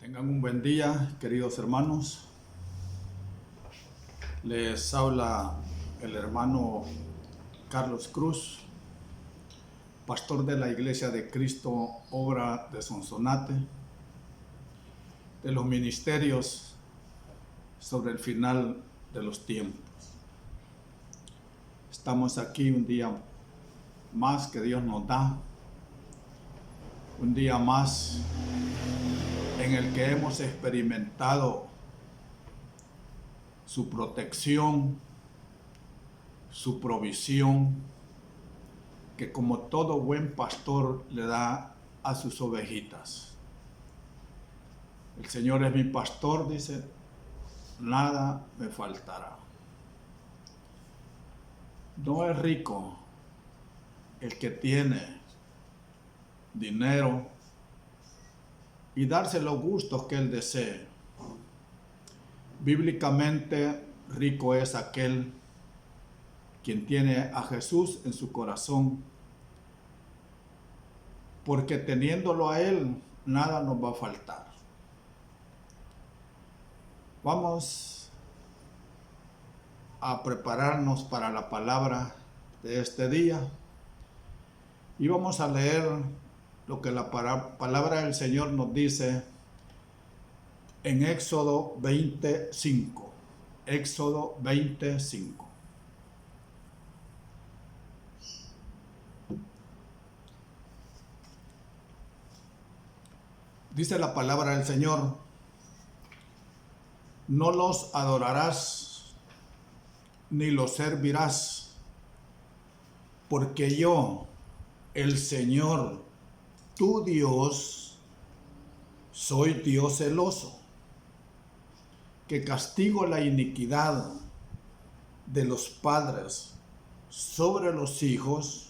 Tengan un buen día, queridos hermanos. Les habla el hermano Carlos Cruz, pastor de la Iglesia de Cristo, obra de Sonsonate, de los ministerios sobre el final de los tiempos. Estamos aquí un día más que Dios nos da, un día más en el que hemos experimentado su protección, su provisión, que como todo buen pastor le da a sus ovejitas. El Señor es mi pastor, dice, nada me faltará. No es rico el que tiene dinero y darse los gustos que él desee. Bíblicamente, rico es aquel quien tiene a Jesús en su corazón, porque teniéndolo a Él, nada nos va a faltar. Vamos a prepararnos para la palabra de este día y vamos a leer lo que la palabra del Señor nos dice en Éxodo 25. Éxodo 25. Dice la palabra del Señor: no los adorarás ni los servirás, porque yo, el Señor, tu Dios, soy Dios celoso, que castigo la iniquidad de los padres sobre los hijos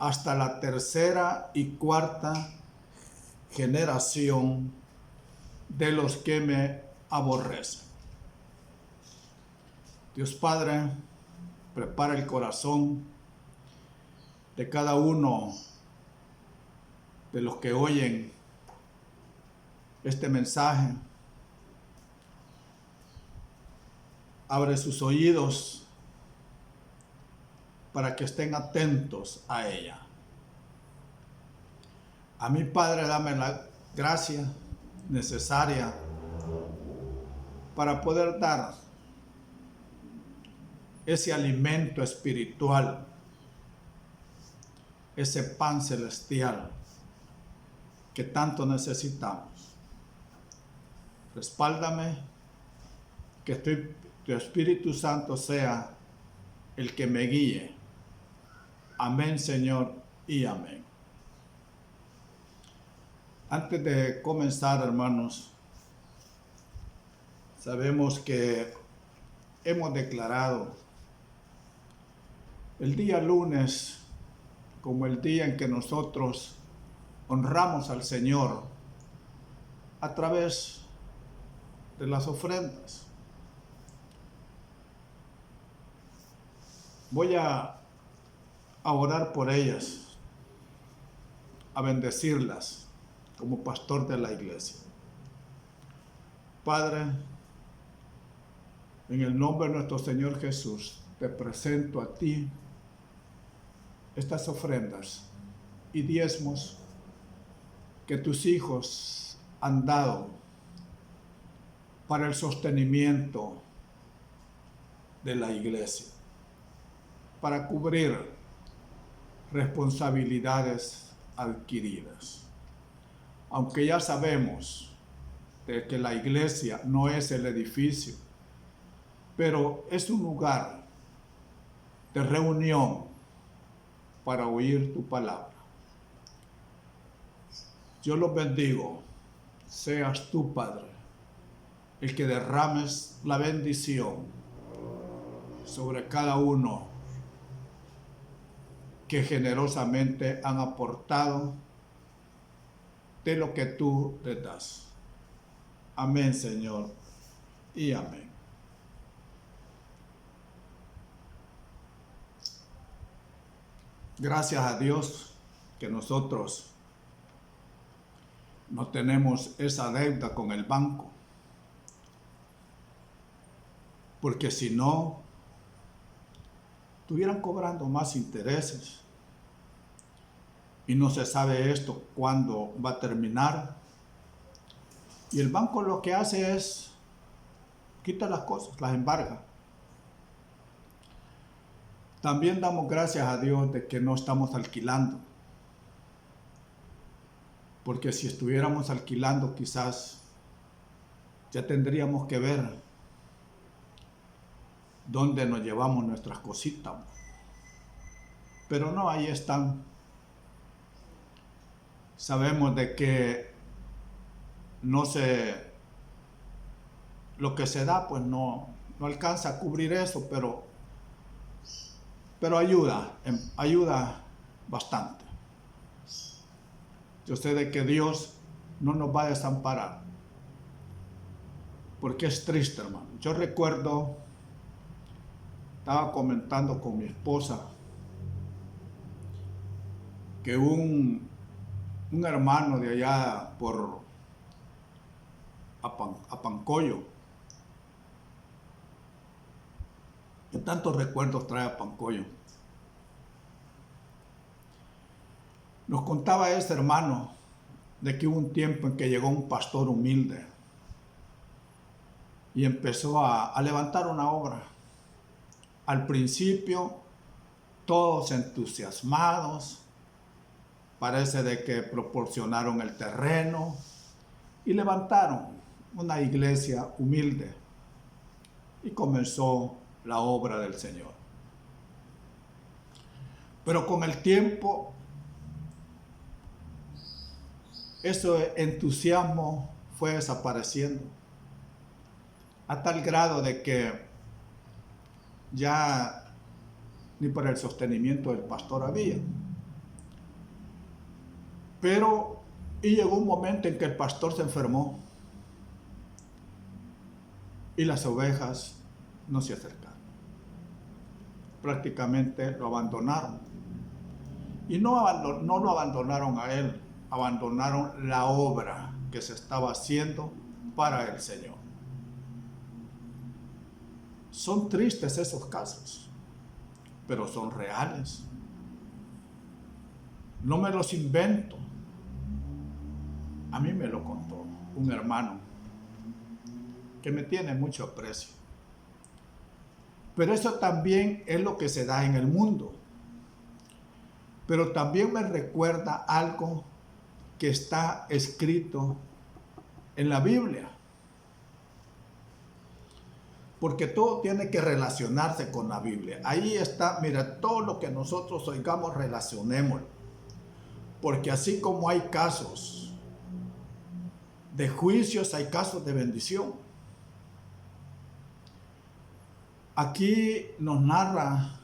hasta la tercera y cuarta generación de los que me aborrecen. Dios Padre, prepara el corazón de cada uno de los que oyen este mensaje. Abre sus oídos para que estén atentos a ella. A mi Padre, dame la gracia necesaria para poder dar ese alimento espiritual, ese pan celestial que tanto necesitamos. Respáldame, que tu Espíritu Santo sea el que me guíe. Amén, Señor, y amén. Antes de comenzar, hermanos, sabemos que hemos declarado el día lunes como el día en que nosotros honramos al Señor a través de las ofrendas. Voy a orar por ellas, a bendecirlas como pastor de la iglesia. Padre, en el nombre de nuestro Señor Jesús, te presento a ti estas ofrendas y diezmos que tus hijos han dado para el sostenimiento de la iglesia, para cubrir responsabilidades adquiridas. Aunque ya sabemos de que la iglesia no es el edificio, pero es un lugar de reunión para oír tu palabra. Yo los bendigo. Seas tú, Padre, el que derrames la bendición sobre cada uno que generosamente han aportado de lo que tú le das. Amén, Señor, y amén. Gracias a Dios que nosotros no tenemos esa deuda con el banco. Porque si no, estuvieran cobrando más intereses. Y no se sabe esto cuándo va a terminar. Y el banco lo que hace es quita las cosas, las embarga. También damos gracias a Dios de que no estamos alquilando. Porque si estuviéramos alquilando, quizás ya tendríamos que ver dónde nos llevamos nuestras cositas. Pero no, ahí están. Sabemos de que lo que se da pues no alcanza a cubrir eso, pero ayuda bastante. Yo sé de que Dios no nos va a desamparar, porque es triste, hermano. Yo recuerdo, estaba comentando con mi esposa, que un hermano de allá por Apancoyo, que tantos recuerdos trae Apancoyo, nos contaba ese hermano de que hubo un tiempo en que llegó un pastor humilde y empezó a levantar una obra. Al principio, todos entusiasmados, parece de que proporcionaron el terreno y levantaron una iglesia humilde y comenzó la obra del Señor. Pero con el tiempo, ese entusiasmo fue desapareciendo a tal grado de que ya ni para el sostenimiento del pastor había. Y llegó un momento en que el pastor se enfermó y las ovejas no se acercaron. Prácticamente lo abandonaron. Y no lo abandonaron a él, abandonaron la obra que se estaba haciendo para el Señor. Son tristes esos casos, pero son reales. No me los invento. A mí me lo contó un hermano que me tiene mucho aprecio. Pero eso también es lo que se da en el mundo. Pero también me recuerda algo que está escrito en la Biblia. Porque todo tiene que relacionarse con la Biblia. Ahí está, mira, todo lo que nosotros oigamos, relacionémoslo. Porque así como hay casos de juicios, hay casos de bendición. Aquí nos narra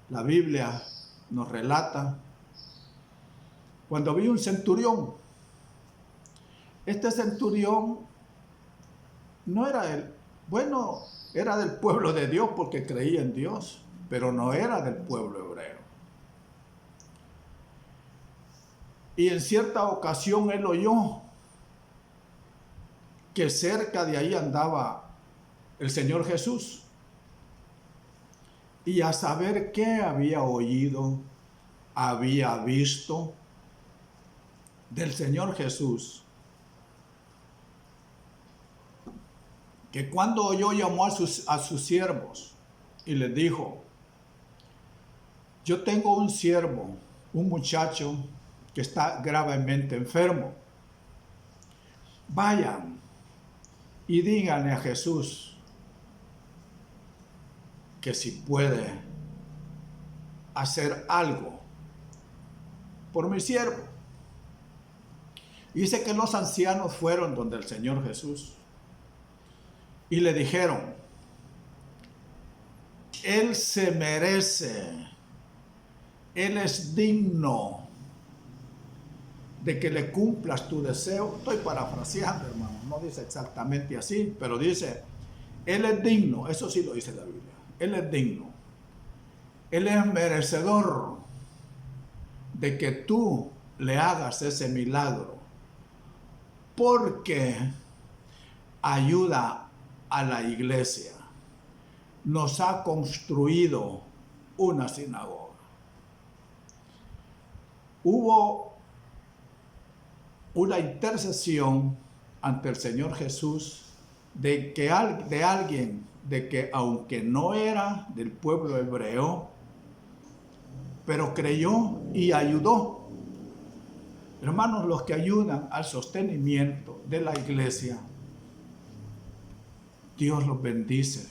la Biblia, nos relata, cuando había un centurión. Este centurión no era era del pueblo de Dios porque creía en Dios, pero no era del pueblo hebreo. Y en cierta ocasión él oyó que cerca de ahí andaba el Señor Jesús. Y a saber qué había oído, había visto del Señor Jesús, que cuando oyó llamó a sus siervos y les dijo: yo tengo un siervo, un muchacho que está gravemente enfermo. Vayan y díganle a Jesús que si puede hacer algo por mi siervo. Dice que los ancianos fueron donde el Señor Jesús y le dijeron: Él se merece, Él es digno de que le cumplas tu deseo. Estoy parafraseando, hermano, no dice exactamente así, pero dice: Él es digno, eso sí lo dice la Biblia. Él es digno, Él es merecedor de que tú le hagas ese milagro, porque ayuda a la iglesia. Nos ha construido una sinagoga. Hubo una intercesión ante el Señor Jesús de alguien que aunque no era del pueblo hebreo, pero creyó y ayudó. Hermanos, los que ayudan al sostenimiento de la iglesia, Dios los bendice.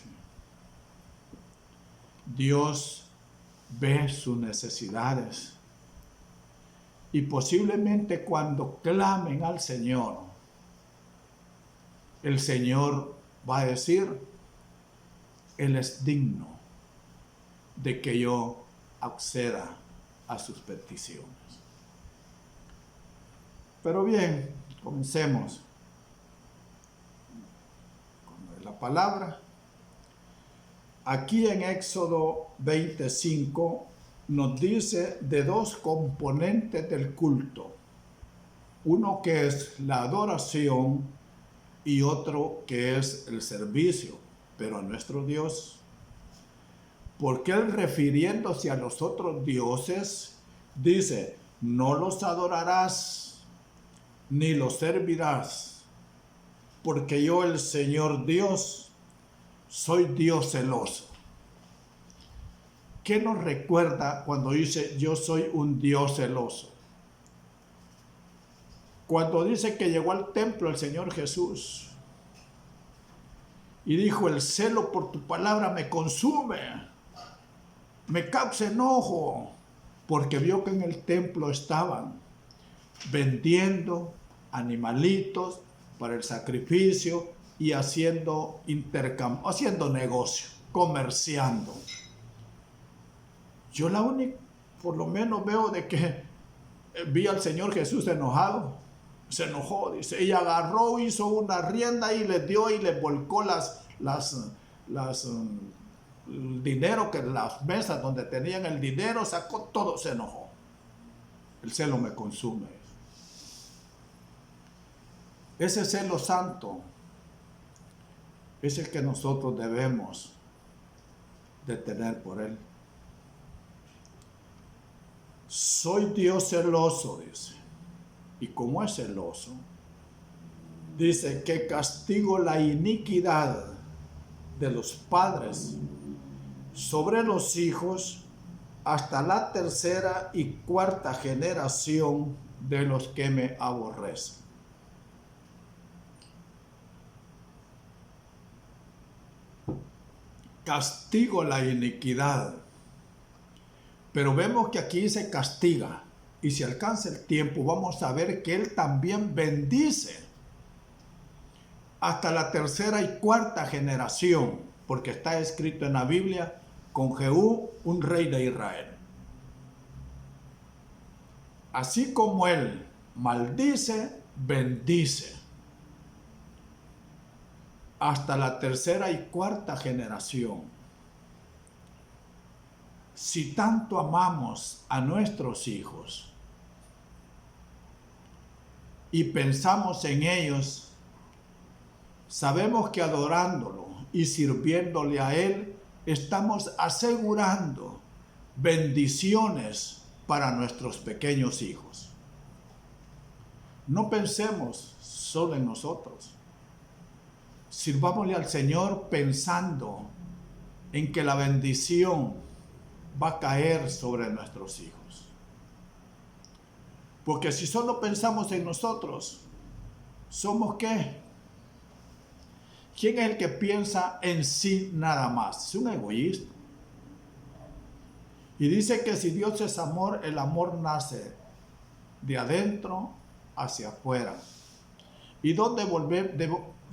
Dios ve sus necesidades. Y posiblemente cuando clamen al Señor, el Señor va a decir: Él es digno de que yo acceda a sus peticiones. Pero bien, comencemos con la palabra. Aquí en Éxodo 25 nos dice de dos componentes del culto. Uno que es la adoración y otro que es el servicio, pero a nuestro Dios. Porque Él, refiriéndose a los otros dioses, dice: no los adorarás ni los servirás, porque yo, el Señor Dios, soy Dios celoso. ¿Qué nos recuerda cuando dice yo soy un Dios celoso? Cuando dice que llegó al templo el Señor Jesús y dijo: el celo por tu palabra me consume, me causa enojo, porque vio que en el templo estaban vendiendo animalitos para el sacrificio y haciendo negocio, comerciando. Yo por lo menos veo de que vi al Señor Jesús enojado. Se enojó, dice, y agarró, hizo una rienda y les dio y les volcó el dinero, que las mesas donde tenían el dinero, sacó todo, se enojó. El celo me consume. Ese celo santo es el que nosotros debemos de tener por Él. Soy Dios celoso, dice. Y como es celoso, dice que castigo la iniquidad de los padres sobre los hijos hasta la tercera y cuarta generación de los que me aborrecen. Castigo la iniquidad. Pero vemos que aquí se castiga. Y si alcanza el tiempo, vamos a ver que Él también bendice hasta la tercera y cuarta generación, porque está escrito en la Biblia con Jehú, un rey de Israel. Así como Él maldice, bendice hasta la tercera y cuarta generación. Si tanto amamos a nuestros hijos y pensamos en ellos, sabemos que adorándolo y sirviéndole a Él, estamos asegurando bendiciones para nuestros pequeños hijos. No pensemos solo en nosotros. Sirvámosle al Señor pensando en que la bendición va a caer sobre nuestros hijos. Porque si solo pensamos en nosotros, ¿somos qué? ¿Quién es el que piensa en sí nada más? Es un egoísta. Y dice que si Dios es amor, el amor nace de adentro hacia afuera. ¿Y dónde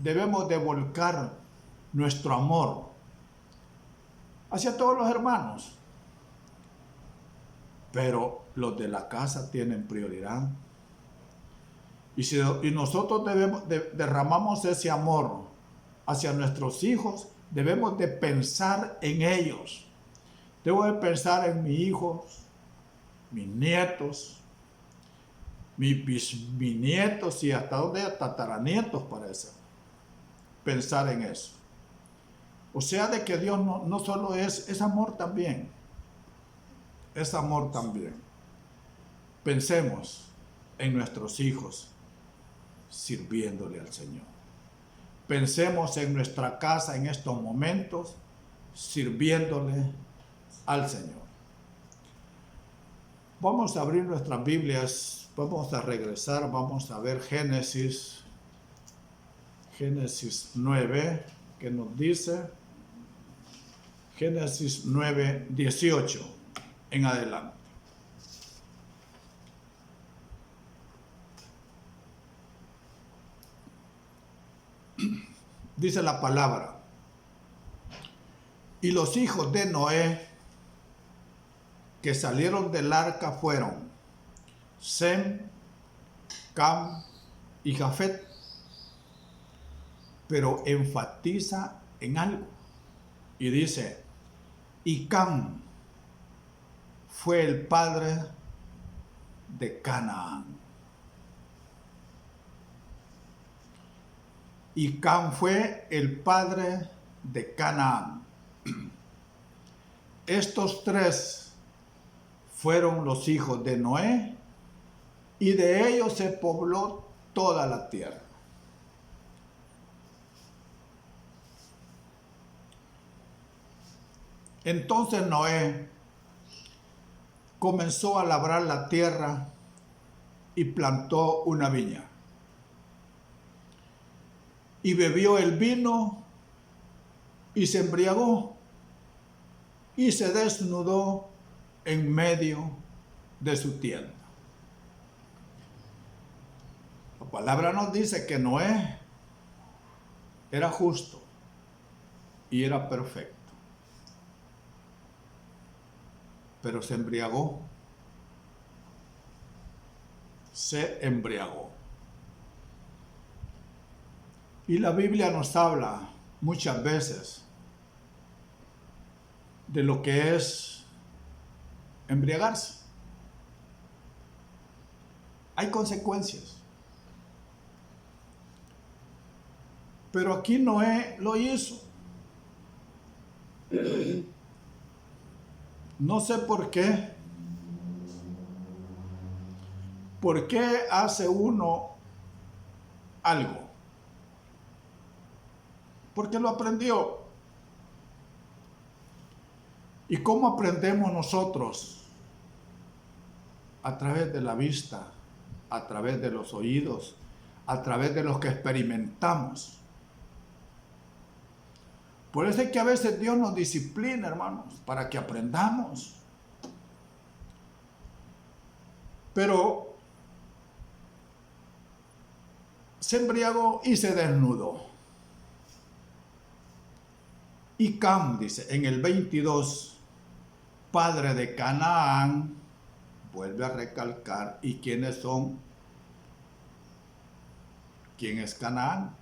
debemos de volcar nuestro amor? Hacia todos los hermanos. Pero los de la casa tienen prioridad. Y nosotros derramamos ese amor hacia nuestros hijos, debemos de pensar en ellos. Debo de pensar en mis hijos, mis nietos, mis bisnietos y hasta donde tataranietos parece pensar en eso. O sea, de que Dios no solo es amor también. Es amor también. Pensemos en nuestros hijos sirviéndole al Señor. Pensemos en nuestra casa en estos momentos sirviéndole al Señor. Vamos a abrir nuestras Biblias, vamos a regresar, vamos a ver Génesis 9, que nos dice, Génesis 9, 18 en adelante. Dice la palabra: y los hijos de Noé que salieron del arca fueron Sem, Cam y Jafet. Pero enfatiza en algo y dice: y Cam fue el padre de Canaán. Y Cam fue el padre de Canaán. Estos tres fueron los hijos de Noé, y de ellos se pobló toda la tierra. Entonces Noé comenzó a labrar la tierra y plantó una viña. Y bebió el vino y se embriagó y se desnudó en medio de su tienda. La palabra nos dice que Noé era justo y era perfecto, pero se embriagó. Se embriagó. Y la Biblia nos habla muchas veces de lo que es embriagarse. Hay consecuencias. Pero aquí Noé lo hizo. No sé por qué. ¿Por qué hace uno algo? Porque lo aprendió. ¿Y cómo aprendemos nosotros? A través de la vista, a través de los oídos, a través de los que experimentamos. Por eso es que a veces Dios nos disciplina, hermanos, para que aprendamos. Pero se embriagó y se desnudó. Y Cam, dice, en el 22, padre de Canaán, vuelve a recalcar, ¿y quiénes son? ¿Quién es Canaán?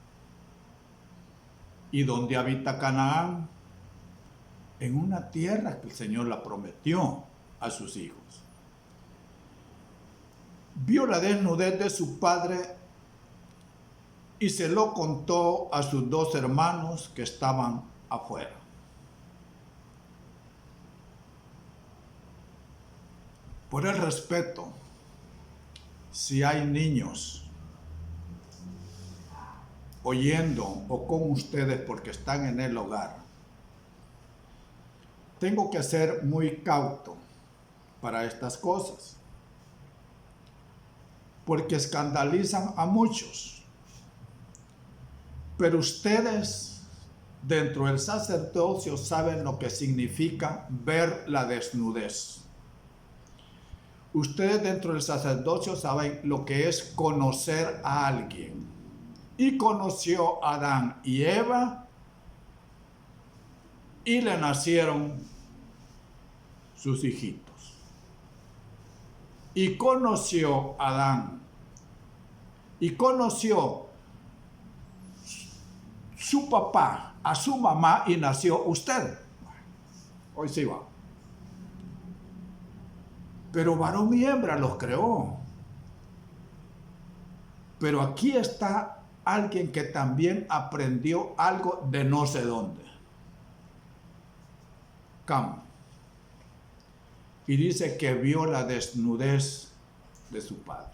¿Y dónde habita Canaán? En una tierra que el Señor la prometió a sus hijos. Vio la desnudez de su padre y se lo contó a sus dos hermanos que estaban afuera. Por el respeto, si hay niños oyendo o con ustedes porque están en el hogar, tengo que ser muy cauto para estas cosas, porque escandalizan a muchos. Pero ustedes dentro del sacerdocio saben lo que significa ver la desnudez. Ustedes dentro del sacerdocio saben lo que es conocer a alguien. Y conoció a Adán y Eva y le nacieron sus hijitos. Y conoció a Adán y conoció su papá a su mamá y nació usted. Hoy sí va. Pero varón y hembra los creó. Pero aquí está alguien que también aprendió algo de no sé dónde. Cam. Y dice que vio la desnudez de su padre.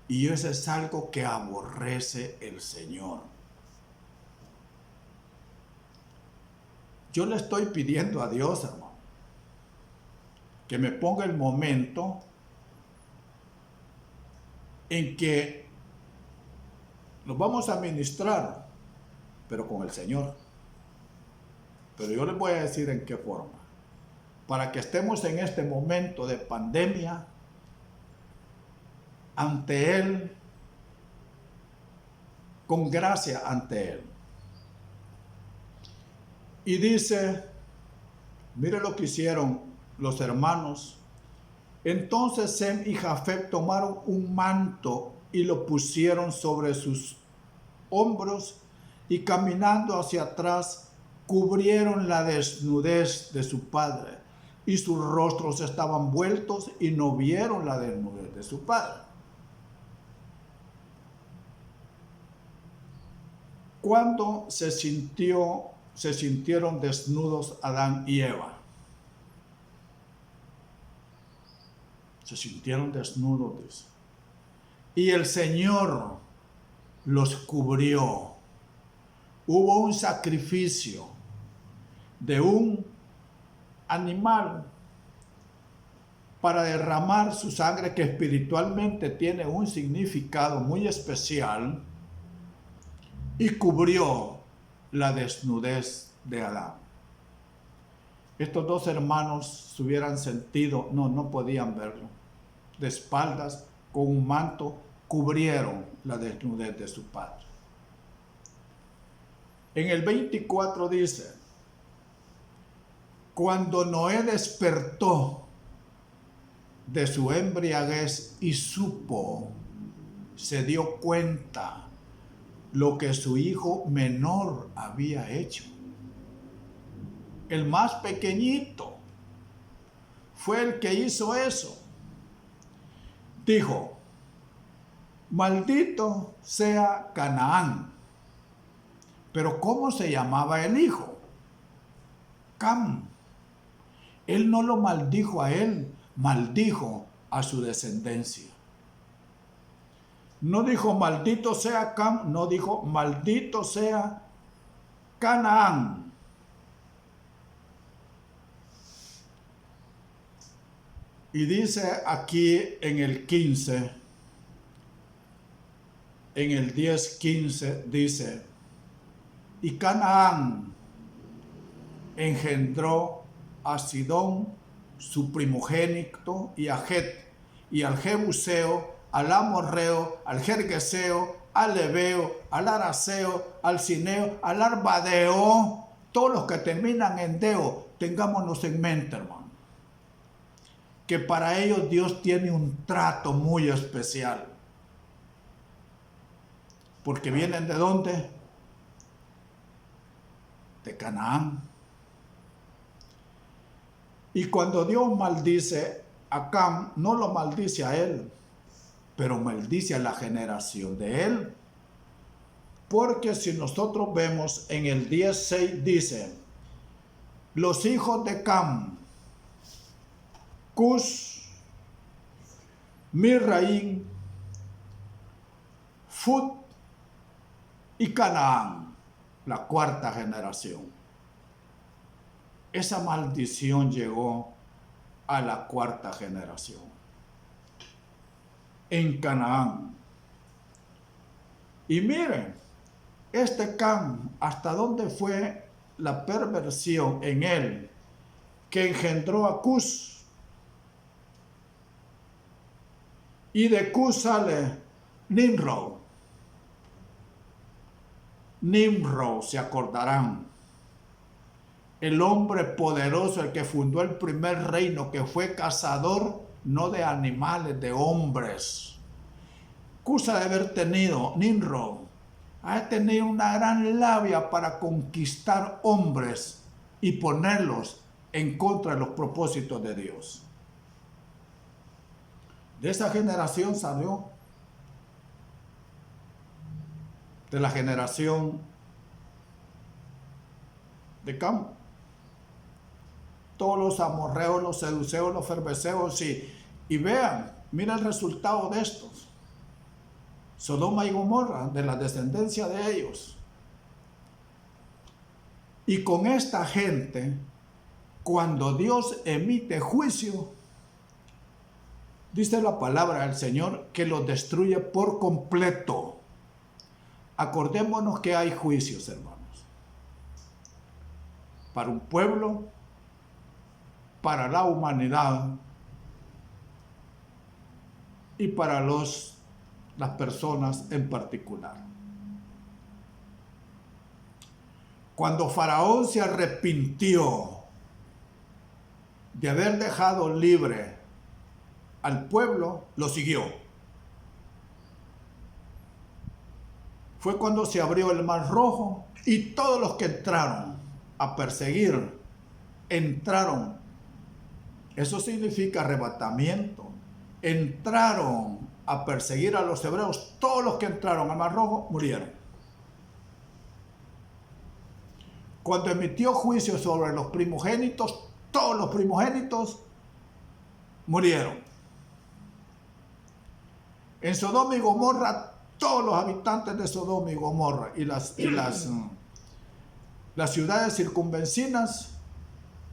Y eso es algo que aborrece el Señor. Yo le estoy pidiendo a Dios, hermano, que me ponga el momento en que nos vamos a ministrar, pero con el Señor. Pero yo les voy a decir en qué forma. Para que estemos en este momento de pandemia ante Él, con gracia ante Él. Y dice, mire lo que hicieron los hermanos. Entonces Sem y Jafet tomaron un manto y lo pusieron sobre sus hombros y caminando hacia atrás cubrieron la desnudez de su padre y sus rostros estaban vueltos y no vieron la desnudez de su padre. ¿Cuándo se sintieron desnudos Adán y Eva? Se sintieron desnudos, dice. Y el Señor los cubrió. Hubo un sacrificio de un animal para derramar su sangre, que espiritualmente tiene un significado muy especial, y cubrió la desnudez de Adán. Estos dos hermanos se hubieran sentido, no podían verlo. De espaldas, con un manto, cubrieron la desnudez de su padre. En el 24 dice, cuando Noé despertó de su embriaguez y supo, se dio cuenta lo que su hijo menor había hecho. El más pequeñito fue el que hizo eso. Dijo, maldito sea Canaán. Pero ¿cómo se llamaba el hijo? Cam. Él no lo maldijo a él, maldijo a su descendencia. No dijo maldito sea Cam, no dijo maldito sea Canaán. Y dice aquí en el 15, en el 10:15 dice, y Canaán engendró a Sidón, su primogénito, y a Het, y al Jebuseo, al Amorreo, al Gergeseo, al Ebeo, al Araceo, al Cineo, al Arbadeo. Todos los que terminan en Deo, tengámonos en mente, hermano, que para ellos Dios tiene un trato muy especial. Porque vienen ¿de dónde? De Canaán. Y cuando Dios maldice a Cam, no lo maldice a él, pero maldice a la generación de él. Porque si nosotros vemos en el 10:6 dice, los hijos de Cam, Cus, Misraim, Fut y Canaán, la cuarta generación. Esa maldición llegó a la cuarta generación. En Canaán. Y miren, este Cam, ¿hasta dónde fue la perversión en él que engendró a Cus? Y de Cus sale Nimrod. Nimrod, se acordarán, el hombre poderoso, el que fundó el primer reino, que fue cazador no de animales, de hombres. Cus ha de haber tenido, Nimrod, ha tenido una gran labia para conquistar hombres y ponerlos en contra de los propósitos de Dios. De esa generación salió de la generación de Cam. Todos los amorreos, los seduceos, los ferveceos, y vean, mira el resultado de estos. Sodoma y Gomorra, de la descendencia de ellos. Y con esta gente, cuando Dios emite juicio, dice la palabra del Señor que los destruye por completo. Acordémonos que hay juicios, hermanos. Para un pueblo, para la humanidad y para las personas en particular. Cuando Faraón se arrepintió de haber dejado libre al pueblo, lo siguió. Fue cuando se abrió el Mar Rojo y todos los que entraron a perseguir, entraron. Eso significa arrebatamiento. Entraron a perseguir a los hebreos. Todos los que entraron al Mar Rojo murieron. Cuando emitió juicio sobre los primogénitos, todos los primogénitos murieron. En Sodoma y Gomorra, todos los habitantes de Sodoma y Gomorra y las ciudades circunvecinas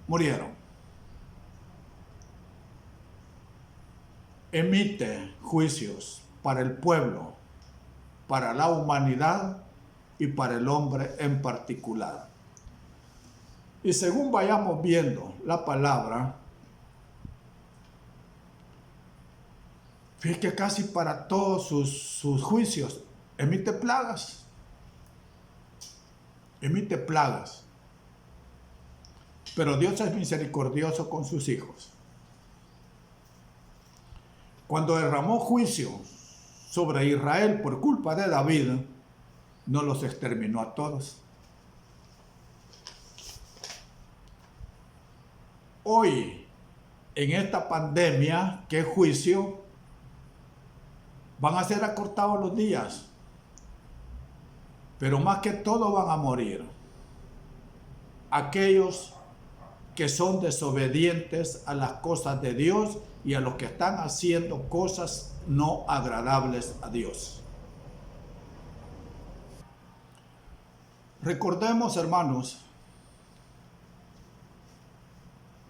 murieron. Emite juicios para el pueblo, para la humanidad y para el hombre en particular. Y según vayamos viendo la palabra, fíjate que casi para todos sus juicios emite plagas. Emite plagas. Pero Dios es misericordioso con sus hijos. Cuando derramó juicio sobre Israel por culpa de David, no los exterminó a todos. Hoy, en esta pandemia, ¿qué juicio? Van a ser acortados los días, pero más que todo van a morir aquellos que son desobedientes a las cosas de Dios y a los que están haciendo cosas no agradables a Dios. Recordemos, hermanos,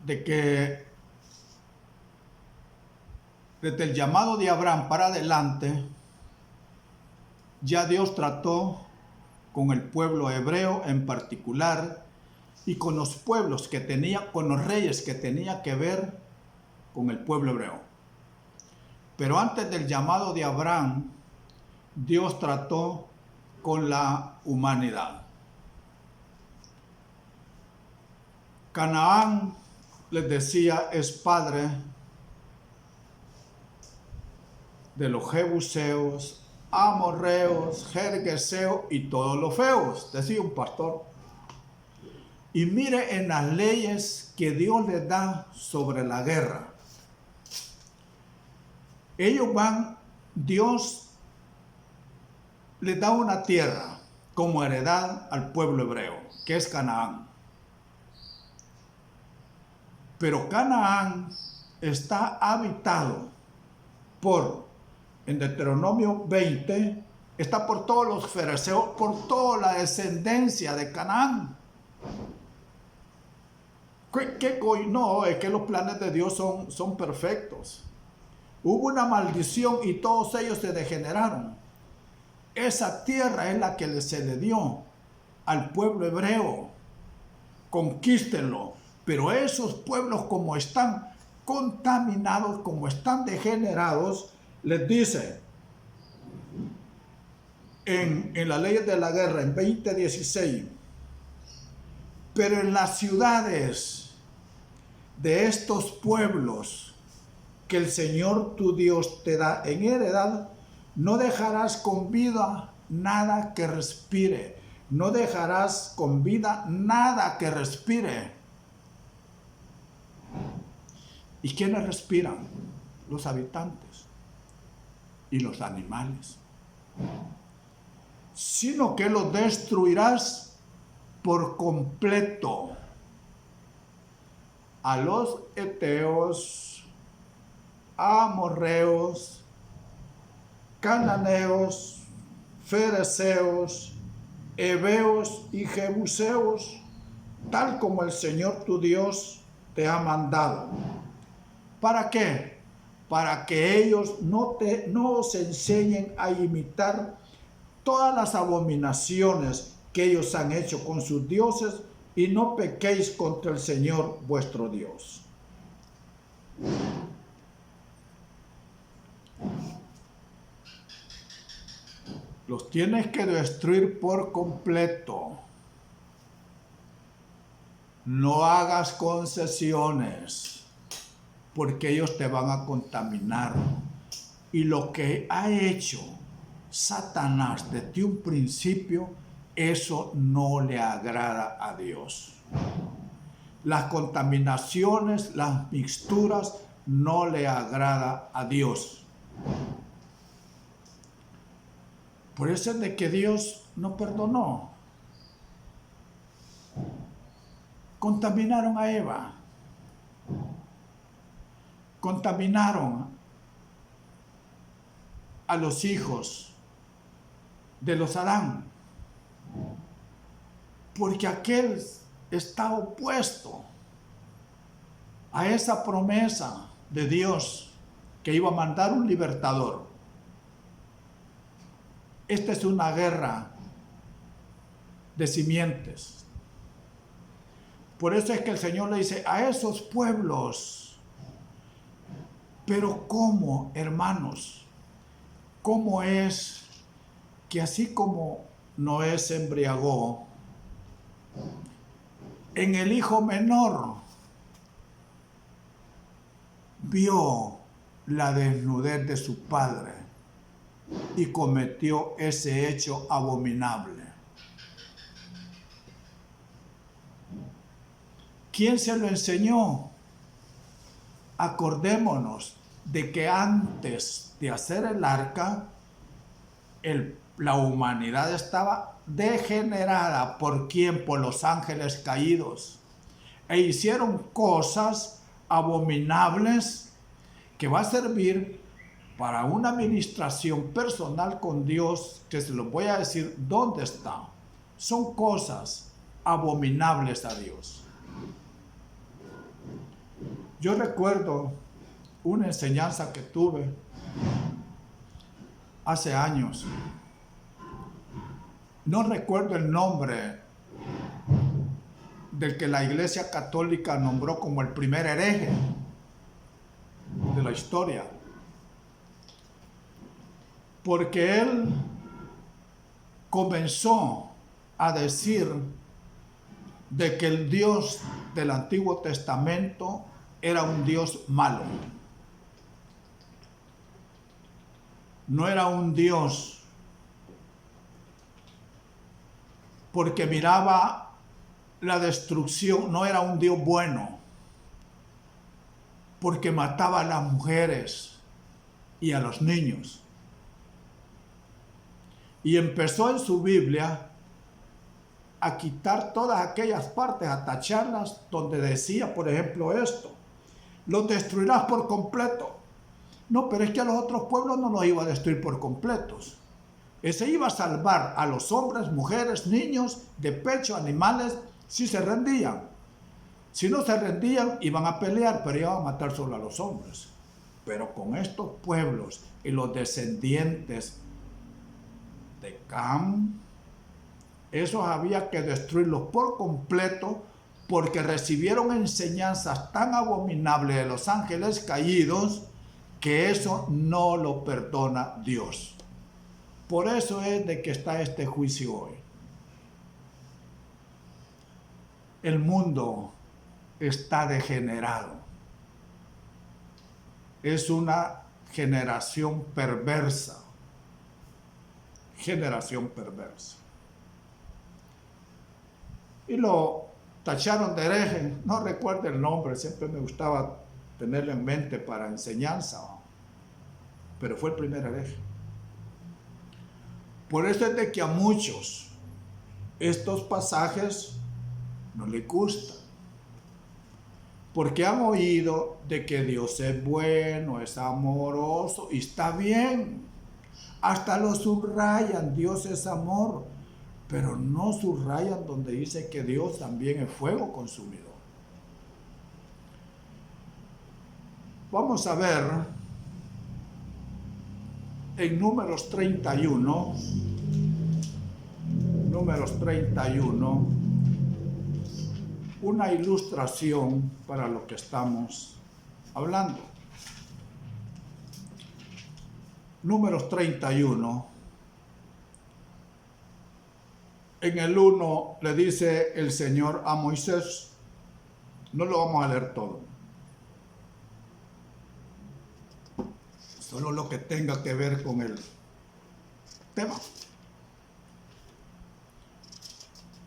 de que desde el llamado de Abraham para adelante, ya Dios trató con el pueblo hebreo en particular y con los pueblos que tenía, con los reyes que tenía que ver con el pueblo hebreo. Pero antes del llamado de Abraham, Dios trató con la humanidad. Canaán, les decía, es padre de los jebuseos, amorreos, jergueseos y todos los feos, decía un pastor. Y mire en las leyes que Dios les da sobre la guerra. Dios les da una tierra como heredad al pueblo hebreo, que es Canaán. Pero Canaán está habitado en Deuteronomio 20, está por todos los fereceos, por toda la descendencia de Canaán. No, es que los planes de Dios son perfectos. Hubo una maldición y todos ellos se degeneraron. Esa tierra es la que se le dio al pueblo hebreo. Conquístenlo. Pero esos pueblos, como están contaminados, como están degenerados, les dice en la ley de la guerra, en 20:16, pero en las ciudades de estos pueblos que el Señor tu Dios te da en heredad, no dejarás con vida nada que respire. No dejarás con vida nada que respire. ¿Y quiénes respiran? Los habitantes y los animales. sino que los destruirás por completo. A los heteos, amorreos, cananeos, fereceos, heveos y jebuseos, tal como el Señor tu Dios te ha mandado. ¿Para qué? Para que ellos no os enseñen a imitar todas las abominaciones que ellos han hecho con sus dioses, y no pequéis contra el Señor vuestro Dios. Los tienes que destruir por completo. No hagas concesiones, porque ellos te van a contaminar. Y lo que ha hecho Satanás desde un principio, eso no le agrada a Dios. Las contaminaciones, las mixturas, no le agrada a Dios. Por eso es de que Dios no perdonó. Contaminaron a Eva. Contaminaron a los hijos de los Adán. Porque aquel está opuesto a esa promesa de Dios que iba a mandar un libertador. Esta es una guerra de simientes. Por eso es que el Señor le dice a esos pueblos, pero ¿cómo, hermanos? ¿Cómo es que así como Noé se embriagó en el hijo menor, vio la desnudez de su padre y cometió ese hecho abominable? ¿Quién se lo enseñó? Acordémonos de que antes de hacer el arca, la humanidad estaba degenerada. ¿Por quién? Por los ángeles caídos. E hicieron cosas abominables que va a servir para una administración personal con Dios, que se los voy a decir dónde está. Son cosas abominables a Dios. Yo recuerdo una enseñanza que tuve hace años. No recuerdo el nombre del que la Iglesia Católica nombró como el primer hereje de la historia. Porque él comenzó a decir de que el Dios del Antiguo Testamento era un Dios malo. No era un Dios porque miraba la destrucción, no era un Dios bueno, porque mataba a las mujeres y a los niños. Y empezó en su Biblia a quitar todas aquellas partes, a tacharlas, donde decía, por ejemplo, esto: los destruirás por completo. No, pero es que a los otros pueblos no los iba a destruir por completos. Ese iba a salvar a los hombres, mujeres, niños, de pecho, animales, si se rendían. Si no se rendían, iban a pelear, pero iban a matar solo a los hombres. Pero con estos pueblos y los descendientes de Cam, esos había que destruirlos por completo, porque recibieron enseñanzas tan abominables de los ángeles caídos que eso no lo perdona Dios. Por eso es de que está este juicio hoy. El mundo está degenerado. Es una generación perversa. Generación perversa. Y lo tacharon de hereje. No recuerdo el nombre, siempre me gustaba tenerlo en mente para enseñanza. Pero fue el primer hereje. Por eso es de que a muchos estos pasajes no les gustan. Porque han oído de que Dios es bueno, es amoroso y está bien. Hasta lo subrayan, Dios es amor, pero no subrayan donde dice que Dios también es fuego consumidor. Vamos a ver en Números 31, una ilustración para lo que estamos hablando. Números 31, en el 1 le dice el Señor a Moisés, no lo vamos a leer todo, solo lo que tenga que ver con el tema.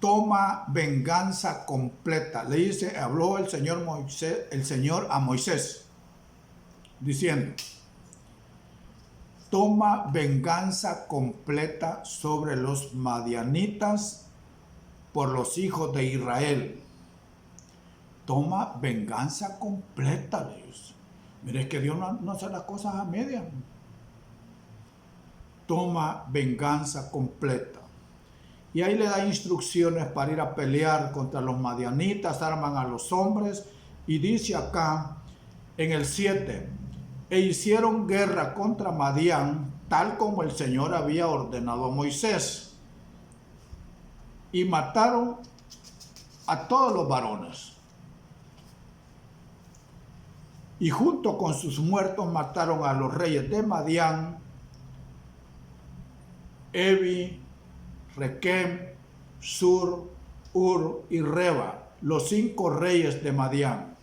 Toma venganza completa. Le dice, habló el Señor a Moisés, diciendo, toma venganza completa sobre los madianitas por los hijos de Israel. Toma venganza completa, le dice. Mire, es que Dios no hace las cosas a medias. Toma venganza completa. Y ahí le da instrucciones para ir a pelear contra los madianitas, arman a los hombres, y dice acá en el 7, e hicieron guerra contra Madián, tal como el Señor había ordenado a Moisés, y mataron a todos los varones. Y junto con sus muertos mataron a los reyes de Madián, Evi, Requem, Sur, Ur y Reba, los 5 reyes de Madián.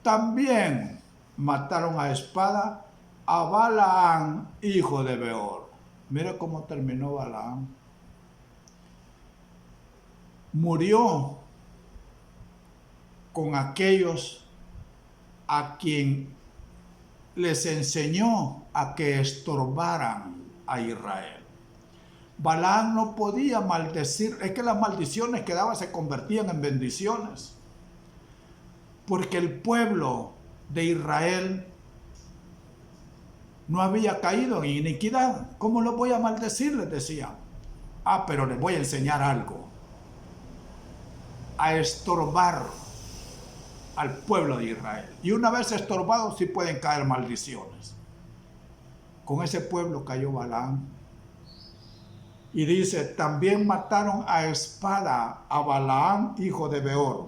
También mataron a espada a Balaam, hijo de Beor. Mira cómo terminó Balaam. Murió con aquellos a quien les enseñó a que estorbaran a Israel. Balaam no podía maldecir, es que las maldiciones que daba se convertían en bendiciones, porque el pueblo de Israel no había caído en iniquidad. ¿Cómo lo voy a maldecir?, les decía. Pero les voy a enseñar algo: a estorbar al pueblo de Israel. Y una vez estorbados, sí pueden caer maldiciones. Con ese pueblo cayó Balaam. Y dice, también mataron a espada a Balaam, hijo de Beor.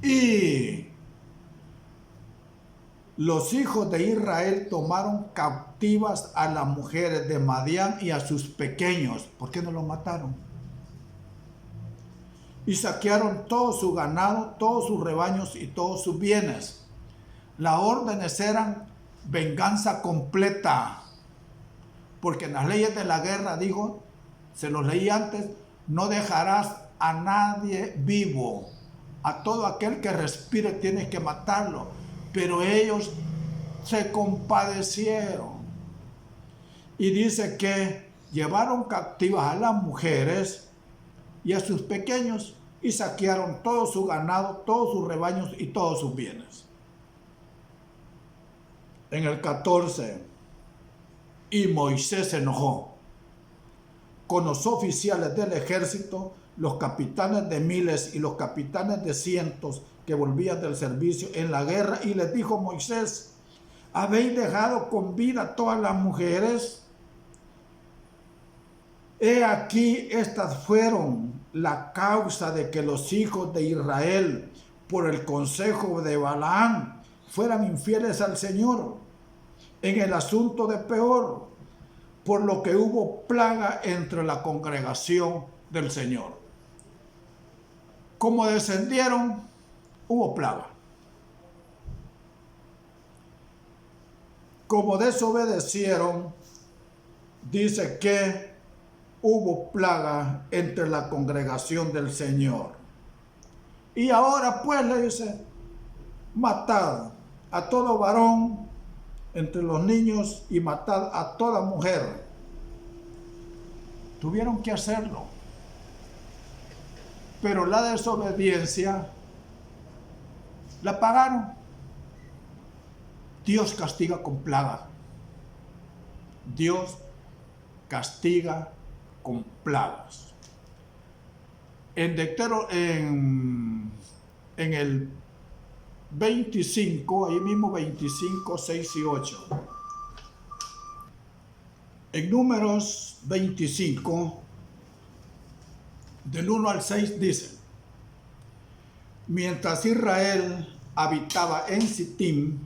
Y los hijos de Israel tomaron captivas a las mujeres de Madián y a sus pequeños. ¿Por qué no los mataron? Y saquearon todo su ganado, todos sus rebaños y todos sus bienes. Las órdenes eran venganza completa. Porque en las leyes de la guerra dijo, se los leí antes, no dejarás a nadie vivo. A todo aquel que respire tienes que matarlo. Pero ellos se compadecieron. Y dice que llevaron captivas a las mujeres y a sus pequeños y saquearon todo su ganado, todos sus rebaños y todos sus bienes. En el 14, y Moisés se enojó con los oficiales del ejército, los capitanes de miles y los capitanes de cientos que volvían del servicio en la guerra, y les dijo Moisés, ¿habéis dejado con vida todas las mujeres? He aquí, estas fueron la causa de que los hijos de Israel, por el consejo de Balaam, fueran infieles al Señor en el asunto de Peor, por lo que hubo plaga entre la congregación del Señor. Como descendieron, hubo plaga. Como desobedecieron, dice que hubo plaga entre la congregación del Señor. Y ahora pues le dice, matad a todo varón entre los niños y matad a toda mujer. Tuvieron que hacerlo. Pero la desobediencia la pagaron. Dios castiga con plaga. Dios castiga con plagas. En el 25, ahí mismo 25, 6 y 8. En Números 25, del 1 al 6 dice: mientras Israel habitaba en Sittim,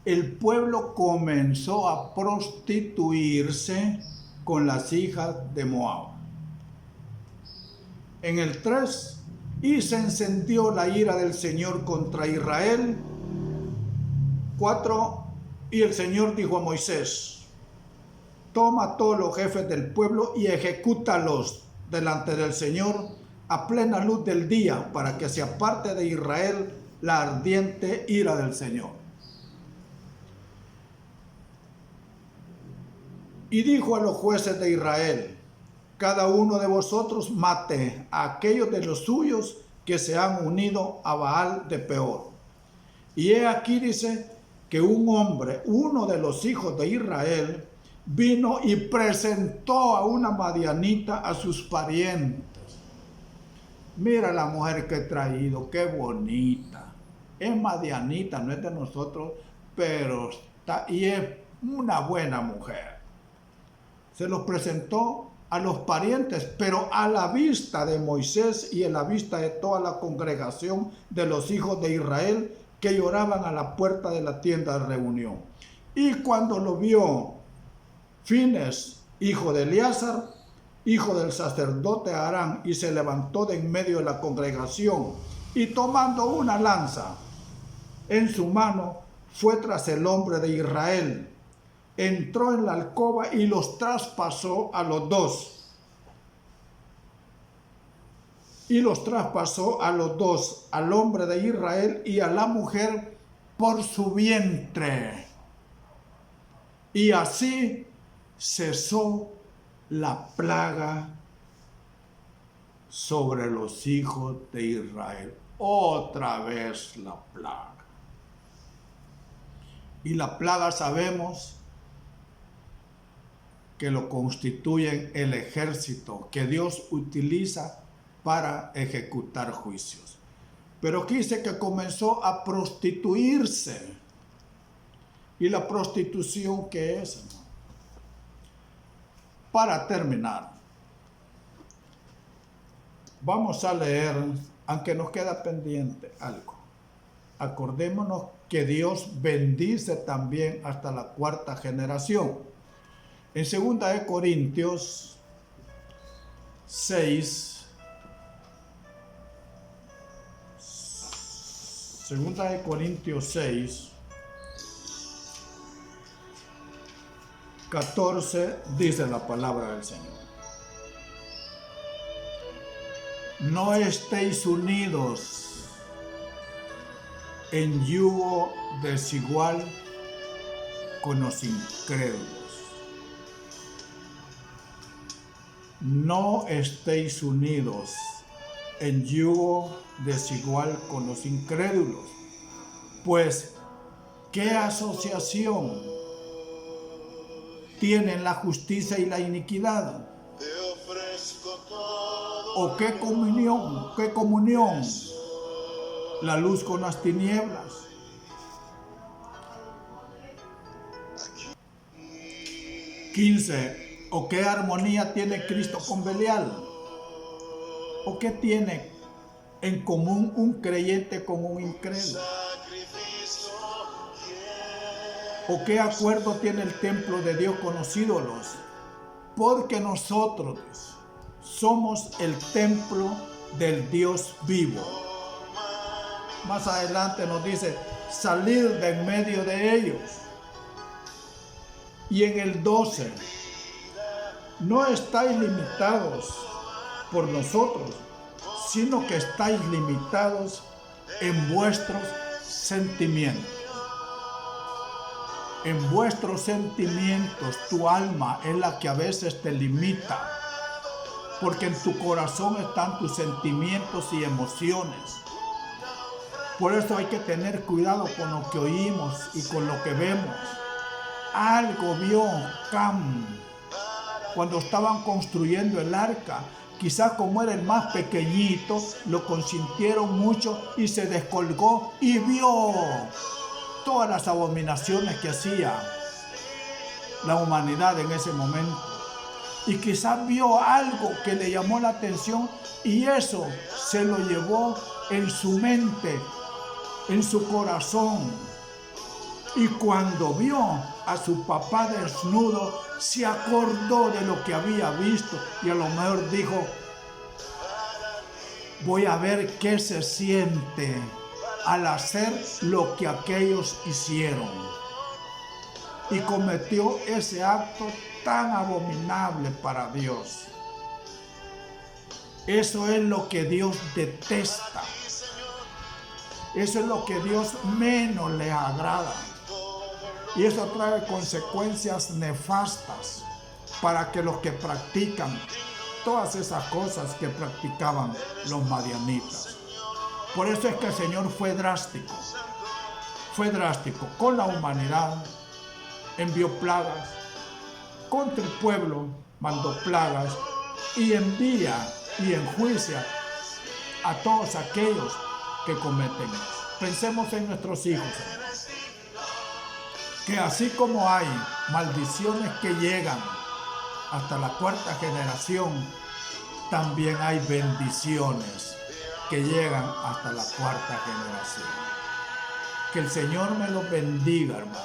el pueblo comenzó a prostituirse con las hijas de Moab. En el 3, y se encendió la ira del Señor contra Israel. 4, y el Señor dijo a Moisés: toma a todos los jefes del pueblo y ejecútalos delante del Señor a plena luz del día, para que se aparte de Israel la ardiente ira del Señor. Y dijo a los jueces de Israel: cada uno de vosotros mate a aquellos de los suyos que se han unido a Baal de Peor. Y he aquí, dice, que un hombre, uno de los hijos de Israel, vino y presentó a una madianita a sus parientes. Mira la mujer que he traído, qué bonita. Es madianita, no es de nosotros, pero está, y es una buena mujer. Se los presentó a los parientes, pero a la vista de Moisés y a la vista de toda la congregación de los hijos de Israel que lloraban a la puerta de la tienda de reunión. Y cuando lo vio Fines, hijo de Eleazar, hijo del sacerdote Aarón, y se levantó de en medio de la congregación, y tomando una lanza en su mano, fue tras el hombre de Israel, entró en la alcoba y los traspasó a los dos. Y los traspasó a los dos, al hombre de Israel y a la mujer, por su vientre. Y así cesó la plaga sobre los hijos de Israel. Otra vez la plaga. Y la plaga sabemos que lo constituyen el ejército que Dios utiliza para ejecutar juicios. Pero aquí dice que comenzó a prostituirse. ¿Y la prostitución qué es, hermano? Para terminar, vamos a leer, aunque nos queda pendiente algo. Acordémonos que Dios bendice también hasta la 4ª generación. En 2 de Corintios 6, 2 de Corintios 6, 14 dice la palabra del Señor: no estéis unidos en yugo desigual con los incrédulos. No estéis unidos en yugo desigual con los incrédulos, pues ¿qué asociación tienen la justicia y la iniquidad? ¿O qué comunión la luz con las tinieblas? 15. ¿O qué armonía tiene Cristo con Belial? ¿O qué tiene en común un creyente con un incrédulo? ¿O qué acuerdo tiene el templo de Dios con los ídolos? Porque nosotros somos el templo del Dios vivo. Más adelante nos dice: salir de en medio de ellos. Y en el 12, no estáis limitados por nosotros, sino que estáis limitados en vuestros sentimientos. En vuestros sentimientos, tu alma es la que a veces te limita. porque en tu corazón están tus sentimientos y emociones. Por eso hay que tener cuidado con lo que oímos y con lo que vemos. Algo vio Cam cuando estaban construyendo el arca. Quizás como era el más pequeñito, lo consintieron mucho y se descolgó y vio todas las abominaciones que hacía la humanidad en ese momento. Y quizás vio algo que le llamó la atención y eso se lo llevó en su mente, en su corazón. Y cuando vio a su papá desnudo, se acordó de lo que había visto y a lo mejor dijo: voy a ver qué se siente al hacer lo que aquellos hicieron. Y cometió ese acto tan abominable para Dios. Eso es lo que Dios detesta. Eso es lo que Dios menos le agrada. Y eso trae consecuencias nefastas para que los que practican todas esas cosas que practicaban los madianitas. Por eso es que el Señor fue drástico con la humanidad, envió plagas, contra el pueblo mandó plagas y envía y enjuicia a todos aquellos que cometen eso. Pensemos en nuestros hijos, que así como hay maldiciones que llegan hasta la cuarta generación, también hay bendiciones que llegan hasta la cuarta generación. Que el Señor me los bendiga, hermanos,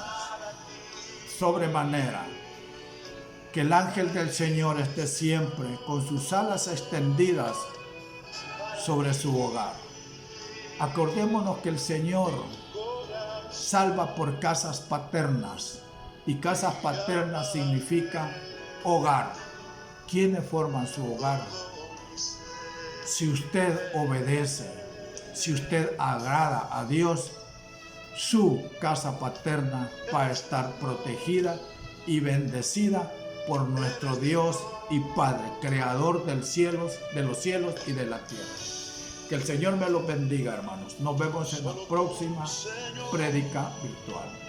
sobremanera. Que el ángel del Señor esté siempre con sus alas extendidas sobre su hogar. Acordémonos que el Señor salva por casas paternas, y casas paternas significa hogar. ¿Quiénes forman su hogar? Si usted obedece, si usted agrada a Dios, su casa paterna va a estar protegida y bendecida por nuestro Dios y Padre, creador de los cielos y de la tierra. Que el Señor me los bendiga, hermanos. Nos vemos en la próxima prédica virtual.